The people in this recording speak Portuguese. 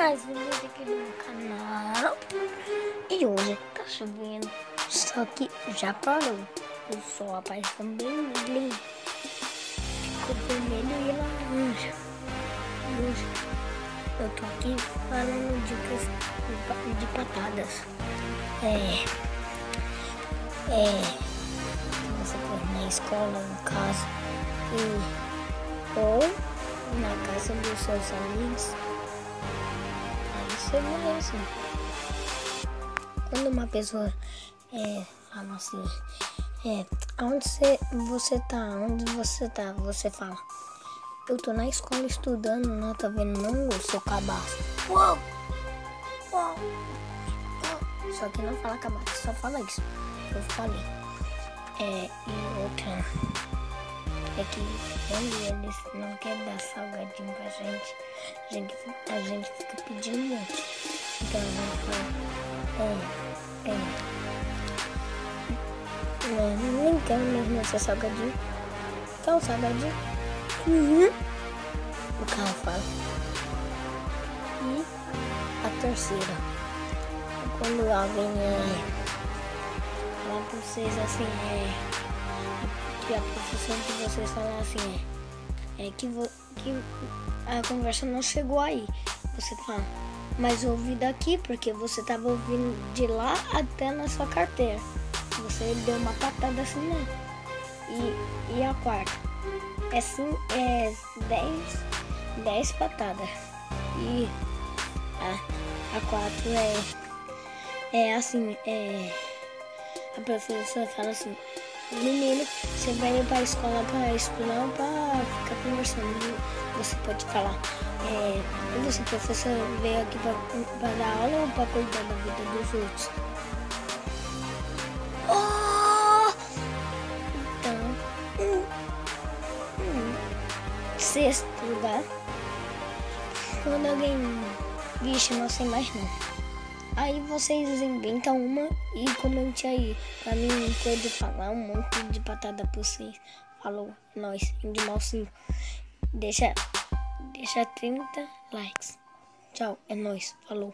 Mais um vídeo aqui no canal. E hoje tá chovendo, só que já parou. O sol apareceu bem lindo. Ficou vermelho e laranja. Hoje eu tô aqui falando de patadas. Você for na escola, no caso, ou na casa dos seus amigos. Você vai assim. Quando uma pessoa fala assim, onde você tá? Onde você tá? Você fala, eu tô na escola estudando, não tá vendo não, o seu cabaço. Uou! Uou! Uou! Só que não fala cabaço, só fala isso. Eu falei. E outra é que quando eles não querem dar salgadinho pra gente, a gente fica pedindo muito. Então a gente fala, nem quero mesmo esse salgadinho. Quer um salgadinho? O cara fala. E a terceira, quando alguém fala pra vocês assim, que a professora que vocês falam assim, que a conversa não chegou aí. Você fala, mas eu ouvi daqui porque você tava ouvindo de lá até na sua carteira. Você deu uma patada assim, não. E a quarta é 10 patadas. E a quatro a professora fala assim, menino, você vai ir pra escola pra estudar ou pra ficar conversando? Você pode falar, você, professor, veio aqui pra dar aula ou pra cuidar da vida dos outros? Então, sexto lugar, quando alguém, vixe, não sei mais não. Aí vocês inventam uma e comente aí pra mim poder falar um monte de patada pra vocês. Falou, é nóis, de malzinho. Deixa 30 likes. Tchau, é nóis, falou.